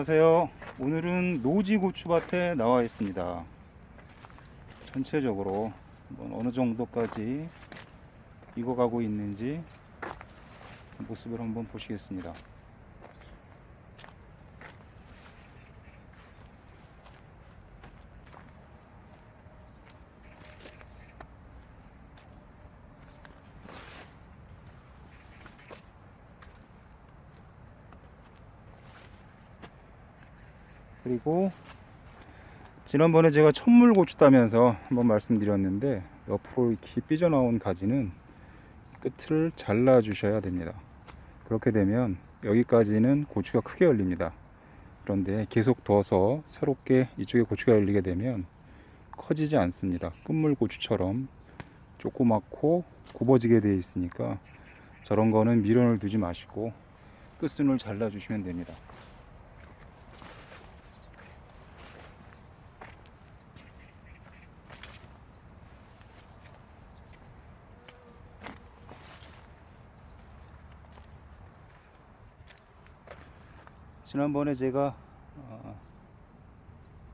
안녕하세요. 오늘은 노지 고추밭에 나와 있습니다. 전체적으로 어느 정도까지 익어가고 있는지 모습을 한번 보시겠습니다. 그리고 지난번에 제가 천물고추 따면서 한번 말씀드렸는데, 옆으로 이렇게 삐져나온 가지는 끝을 잘라 주셔야 됩니다. 그렇게 되면 여기까지는 고추가 크게 열립니다. 그런데 계속 둬서 새롭게 이쪽에 고추가 열리게 되면 커지지 않습니다. 끝물고추처럼 조그맣고 굽어지게 되어 있으니까 저런 거는 미련을 두지 마시고 끝순을 잘라 주시면 됩니다. 지난번에 제가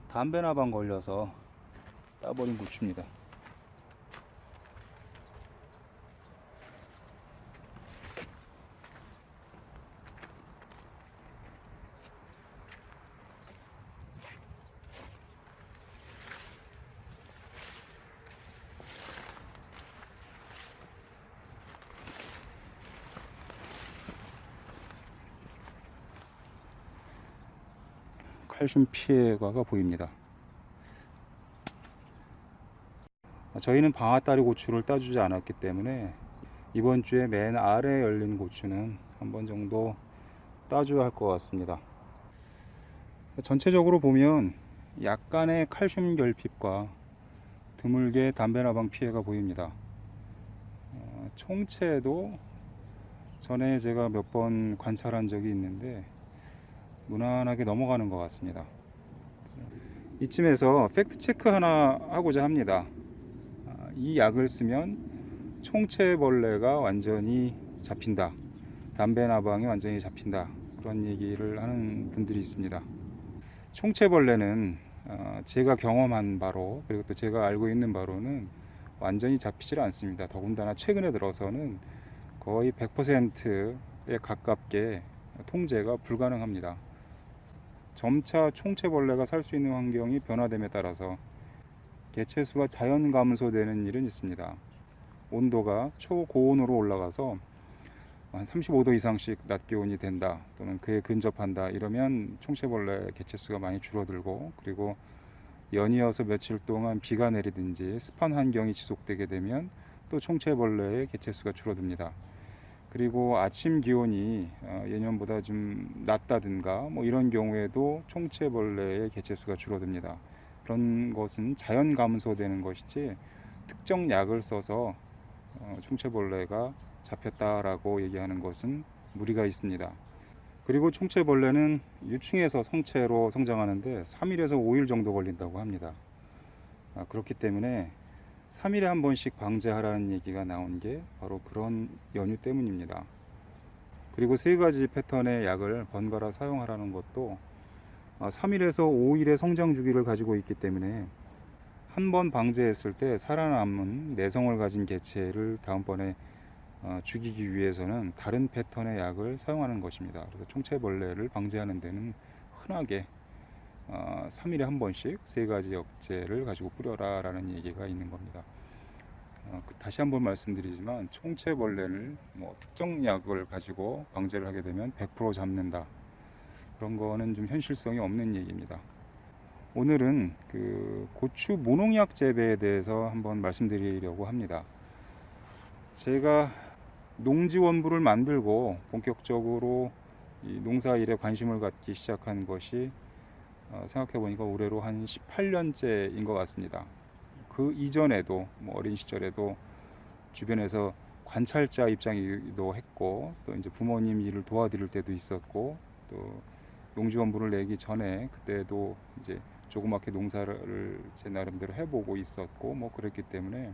담배나방 걸려서 따버린 고추입니다. 칼슘 피해가가 보입니다. 저희는 방아다리 고추를 따주지 않았기 때문에 이번 주에 맨 아래에 열린 고추는 한 번 정도 따줘야 할 것 같습니다. 전체적으로 보면 약간의 칼슘 결핍과 드물게 담배나방 피해가 보입니다. 총체도 전에 제가 몇 번 관찰한 적이 있는데 무난하게 넘어가는 것 같습니다. 이쯤에서 팩트 체크 하나 하고자 합니다. 이 약을 쓰면 총체벌레가 완전히 잡힌다, 담배나방이 완전히 잡힌다, 그런 얘기를 하는 분들이 있습니다. 총체벌레는 제가 경험한 바로, 그리고 또 제가 알고 있는 바로는 완전히 잡히질 않습니다. 더군다나 최근에 들어서는 거의 100%에 가깝게 통제가 불가능합니다. 점차 총체벌레가 살 수 있는 환경이 변화됨에 따라서 개체수가 자연 감소되는 일은 있습니다. 온도가 초고온으로 올라가서 한 35도 이상씩 낮 기온이 된다, 또는 그에 근접한다, 이러면 총체벌레 개체수가 많이 줄어들고, 그리고 연이어서 며칠 동안 비가 내리든지 습한 환경이 지속되게 되면 또 총체벌레의 개체수가 줄어듭니다. 그리고 아침 기온이 예년보다 좀 낮다든가 이런 경우에도 총체벌레의 개체수가 줄어듭니다. 그런 것은 자연 감소되는 것이지 특정 약을 써서 총체벌레가 잡혔다라고 얘기하는 것은 무리가 있습니다. 그리고 총체벌레는 유충에서 성체로 성장하는데 3일에서 5일 정도 걸린다고 합니다. 그렇기 때문에 3일에 한 번씩 방제하라는 얘기가 나온 게 바로 그런 연유 때문입니다. 그리고 3가지 패턴의 약을 번갈아 사용하라는 것도 3일에서 5일의 성장 주기를 가지고 있기 때문에 한 번 방제했을 때 살아남은 내성을 가진 개체를 다음번에 죽이기 위해서는 다른 패턴의 약을 사용하는 것입니다. 그래서 총체벌레를 방제하는 데는 흔하게 3일에 한 번씩 3가지 약재를 가지고 뿌려라 라는 얘기가 있는 겁니다. 다시 한번 말씀드리지만 총체벌레를 특정 약을 가지고 방제를 하게 되면 100% 잡는다, 그런 거는 좀 현실성이 없는 얘기입니다. 오늘은 그 고추 무농약 재배에 대해서 한번 말씀드리려고 합니다. 제가 농지원부를 만들고 본격적으로 이 농사일에 관심을 갖기 시작한 것이 생각해 보니까 올해로 한 18년째인 것 같습니다. 그 이전에도 어린 시절에도 주변에서 관찰자 입장이기도 했고, 또 이제 부모님 일을 도와드릴 때도 있었고, 또 농지원부를 내기 전에 그때도 이제 조그맣게 농사를 제 나름대로 해보고 있었고 그랬기 때문에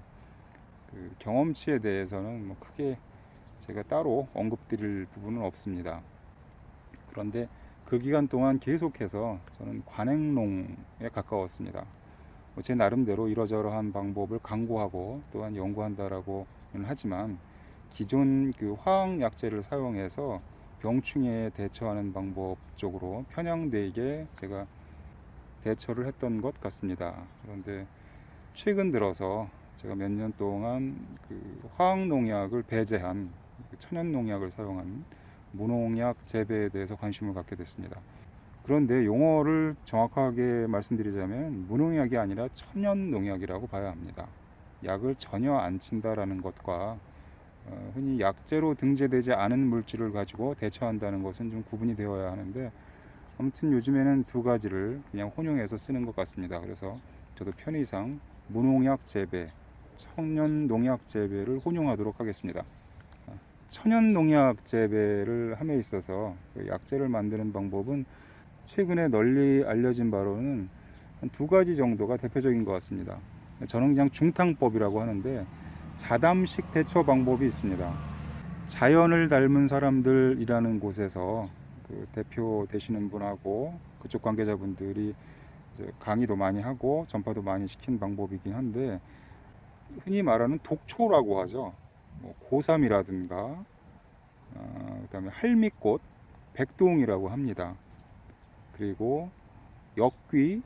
그 경험치에 대해서는 크게 제가 따로 언급드릴 부분은 없습니다. 그런데 그 기간 동안 계속해서 저는 관행농에 가까웠습니다. 제 나름대로 이러저러한 방법을 강구하고 또한 연구한다라고는 하지만 기존 그 화학약제를 사용해서 병충해에 대처하는 방법 쪽으로 편향되게 제가 대처를 했던 것 같습니다. 그런데 최근 들어서 제가 몇 년 동안 그 화학농약을 배제한 천연농약을 사용한 무농약 재배에 대해서 관심을 갖게 됐습니다. 그런데 용어를 정확하게 말씀드리자면 무농약이 아니라 천연농약이라고 봐야 합니다. 약을 전혀 안 친다라는 것과 흔히 약제로 등재되지 않은 물질을 가지고 대처한다는 것은 좀 구분이 되어야 하는데, 아무튼 요즘에는 두 가지를 그냥 혼용해서 쓰는 것 같습니다. 그래서 저도 편의상 무농약 재배, 천연농약 재배를 혼용하도록 하겠습니다. 천연농약 재배를 함에 있어서 약재를 만드는 방법은 최근에 널리 알려진 바로는 한 두 가지 정도가 대표적인 것 같습니다. 저는 그냥 중탕법이라고 하는데 자담식 대처 방법이 있습니다. 자연을 닮은 사람들이라는 곳에서 그 대표 되시는 분하고 그쪽 관계자분들이 강의도 많이 하고 전파도 많이 시킨 방법이긴 한데, 흔히 말하는 독초라고 하죠. 고삼이라든가 그다음에 할미꽃, 백동이라고 합니다. 그리고 역귀,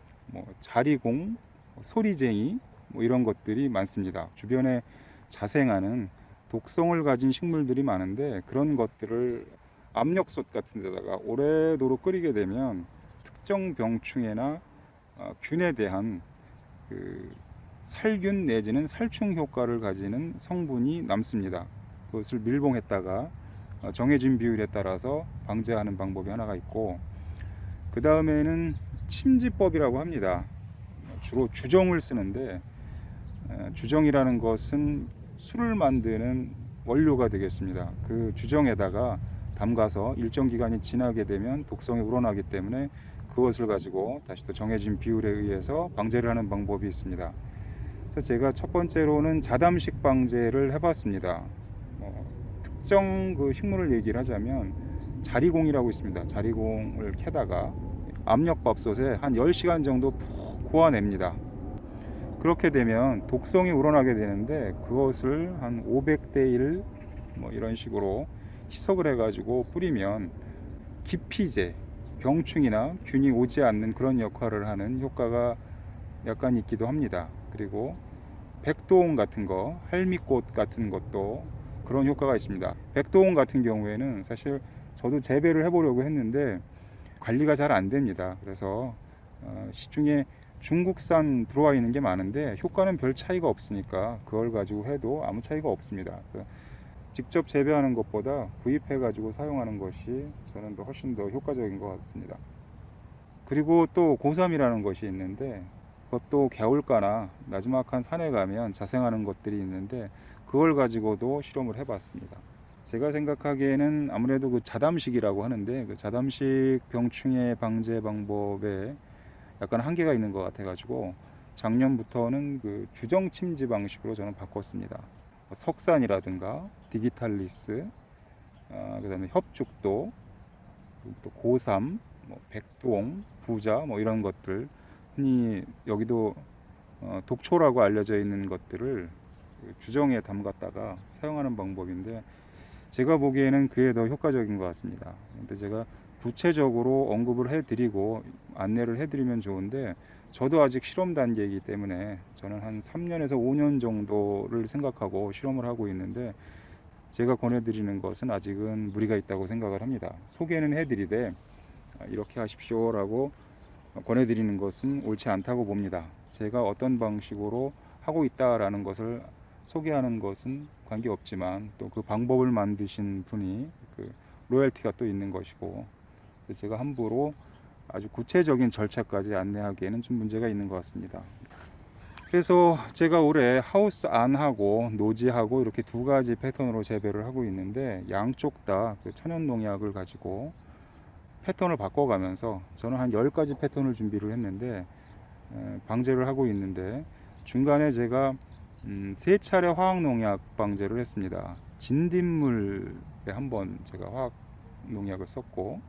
자리공, 소리쟁이 이런 것들이 많습니다. 주변에 자생하는 독성을 가진 식물들이 많은데, 그런 것들을 압력솥 같은 데다가 오래도록 끓이게 되면 특정 병충해나 균에 대한 그 살균 내지는 살충 효과를 가지는 성분이 남습니다. 그것을 밀봉했다가 정해진 비율에 따라서 방제하는 방법이 하나가 있고, 그 다음에는 침지법이라고 합니다. 주로 주정을 쓰는데, 주정이라는 것은 술을 만드는 원료가 되겠습니다. 그 주정에다가 담가서 일정 기간이 지나게 되면 독성이 우러나기 때문에 그것을 가지고 다시 또 정해진 비율에 의해서 방제를 하는 방법이 있습니다. 그래서 제가 첫 번째로는 자담식 방제를 해봤습니다. 특정 그 식물을 얘기를 하자면 자리공이라고 있습니다. 자리공을 캐다가 압력밥솥에 한 10시간 정도 푹 구워냅니다. 그렇게 되면 독성이 우러나게 되는데, 그것을 한 500대 1 이런 식으로 희석을 해가지고 뿌리면 기피제, 병충이나 균이 오지 않는 그런 역할을 하는 효과가 약간 있기도 합니다. 그리고 백도홍 같은 거, 할미꽃 같은 것도 그런 효과가 있습니다. 백도홍 같은 경우에는 사실 저도 재배를 해보려고 했는데 관리가 잘 안 됩니다. 그래서 시중에 중국산 들어와 있는 게 많은데 효과는 별 차이가 없으니까 그걸 가지고 해도 아무 차이가 없습니다. 직접 재배하는 것보다 구입해 가지고 사용하는 것이 저는 훨씬 더 효과적인 것 같습니다. 그리고 또 고삼이라는 것이 있는데, 그것도 개울가나 나지막한 산에 가면 자생하는 것들이 있는데 그걸 가지고도 실험을 해봤습니다. 제가 생각하기에는 아무래도 그 자담식이라고 하는데, 그 자담식 병충해 방제 방법에 약간 한계가 있는 것 같아가지고 작년부터는 그 주정 침지 방식으로 저는 바꿨습니다. 석산이라든가 디기탈리스, 그다음에 협죽도, 또 고삼, 백동, 부자 이런 것들, 흔히 여기도 독초라고 알려져 있는 것들을 주정에 담갔다가 사용하는 방법인데, 제가 보기에는 그게 더 효과적인 것 같습니다. 근데 제가 구체적으로 언급을 해드리고 안내를 해드리면 좋은데, 저도 아직 실험 단계이기 때문에 저는 한 3년에서 5년 정도를 생각하고 실험을 하고 있는데, 제가 권해드리는 것은 아직은 무리가 있다고 생각을 합니다. 소개는 해드리되 이렇게 하십시오 라고 권해드리는 것은 옳지 않다고 봅니다. 제가 어떤 방식으로 하고 있다라는 것을 소개하는 것은 관계없지만, 또 그 방법을 만드신 분이 그 로열티가 또 있는 것이고, 제가 함부로 아주 구체적인 절차까지 안내하기에는 좀 문제가 있는 것 같습니다. 그래서 제가 올해 하우스 안하고 노지하고 이렇게 두 가지 패턴으로 재배를 하고 있는데, 양쪽 다 그 천연 농약을 가지고 패턴을 바꿔가면서 저는 한 10가지 패턴을 준비를 했는데 방제를 하고 있는데, 중간에 제가 3차례 화학농약 방제를 했습니다. 진딧물에 한번 제가 화학농약을 썼고,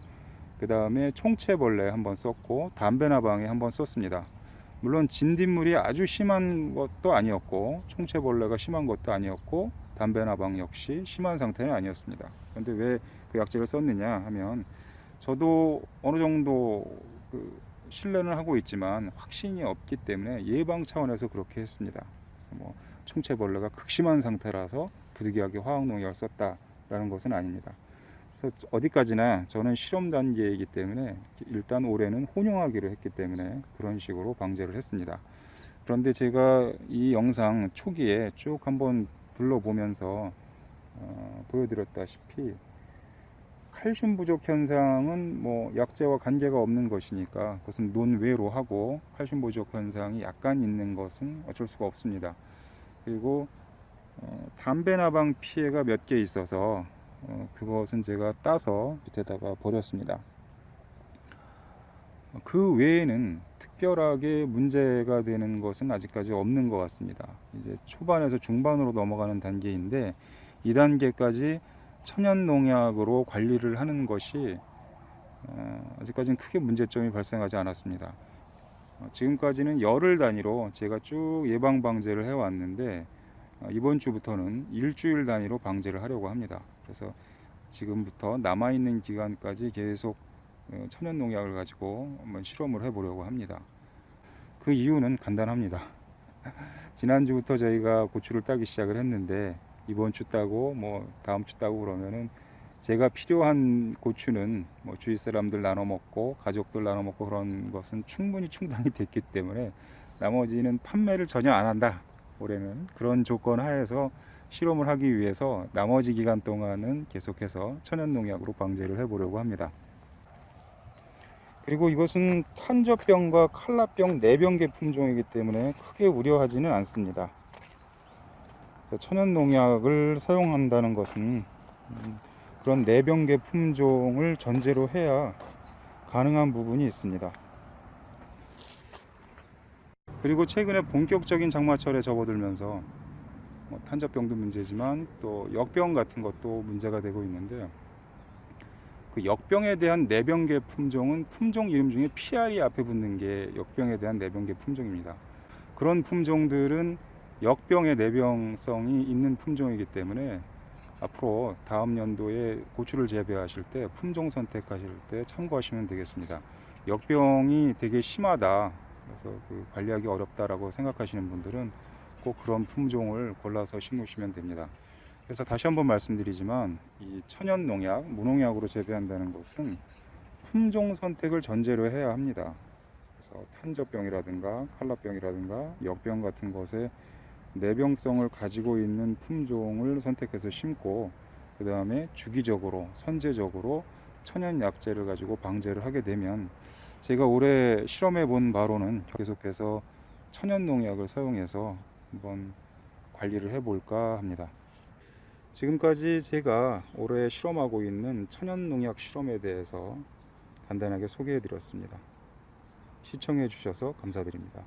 그 다음에 총체벌레 한번 썼고 담배나방에 한번 썼습니다. 물론 진딧물이 아주 심한 것도 아니었고 총체벌레가 심한 것도 아니었고 담배나방 역시 심한 상태는 아니었습니다. 그런데 왜 그 약재를 썼느냐 하면 저도 어느 정도 신뢰는 하고 있지만 확신이 없기 때문에 예방 차원에서 그렇게 했습니다. 그래서 뭐 총체벌레가 극심한 상태라서 부득이하게 화학농약을 썼다라는 것은 아닙니다. 그래서 어디까지나 저는 실험 단계이기 때문에 일단 올해는 혼용하기로 했기 때문에 그런 식으로 방제를 했습니다. 그런데 제가 이 영상 초기에 쭉 한번 둘러보면서 보여드렸다시피 칼슘 부족 현상은 뭐 약재와 관계가 없는 것이니까 그것은 논외로 하고 칼슘 부족 현상이 약간 있는 것은 어쩔 수가 없습니다. 그리고 담배나방 피해가 몇 개 있어서 그것은 제가 따서 밑에다가 버렸습니다. 그 외에는 특별하게 문제가 되는 것은 아직까지 없는 것 같습니다. 이제 초반에서 중반으로 넘어가는 단계인데 이 단계까지 천연 농약으로 관리를 하는 것이 아직까지는 크게 문제점이 발생하지 않았습니다. 지금까지는 열흘 단위로 제가 쭉 예방 방제를 해왔는데 이번 주부터는 일주일 단위로 방제를 하려고 합니다. 그래서 지금부터 남아있는 기간까지 계속 천연 농약을 가지고 한번 실험을 해보려고 합니다. 그 이유는 간단합니다. 지난주부터 저희가 고추를 따기 시작을 했는데 이번 주 따고 뭐 다음 주 따고 그러면은 제가 필요한 고추는 뭐 주위 사람들 나눠 먹고 가족들 나눠 먹고 그런 것은 충분히 충당이 됐기 때문에 나머지는 판매를 전혀 안 한다. 올해는 그런 조건 하에서 실험을 하기 위해서 나머지 기간 동안은 계속해서 천연 농약으로 방제를 해보려고 합니다. 그리고 이것은 탄저병과 칼라병 내병계 품종이기 때문에 크게 우려하지는 않습니다. 천연 농약을 사용한다는 것은 그런 내병계 품종을 전제로 해야 가능한 부분이 있습니다. 그리고 최근에 본격적인 장마철에 접어들면서 뭐 탄저병도 문제지만 또 역병 같은 것도 문제가 되고 있는데요. 그 역병에 대한 내병계 품종은 품종 이름 중에 PR이 앞에 붙는 게 역병에 대한 내병계 품종입니다. 그런 품종들은 역병의 내병성이 있는 품종이기 때문에 앞으로 다음 연도에 고추를 재배하실 때 품종 선택하실 때 참고하시면 되겠습니다. 역병이 되게 심하다, 그래서 관리하기 어렵다라고 생각하시는 분들은 꼭 그런 품종을 골라서 심으시면 됩니다. 그래서 다시 한번 말씀드리지만 이 천연 농약, 무농약으로 재배한다는 것은 품종 선택을 전제로 해야 합니다. 그래서 탄저병이라든가 칼라병이라든가 역병 같은 것에 내병성을 가지고 있는 품종을 선택해서 심고 그 다음에 주기적으로 선제적으로 천연 약재를 가지고 방제를 하게 되면 제가 올해 실험해 본 바로는 계속해서 천연 농약을 사용해서 한번 관리를 해 볼까 합니다. 지금까지 제가 올해 실험하고 있는 천연 농약 실험에 대해서 간단하게 소개해 드렸습니다. 시청해 주셔서 감사드립니다.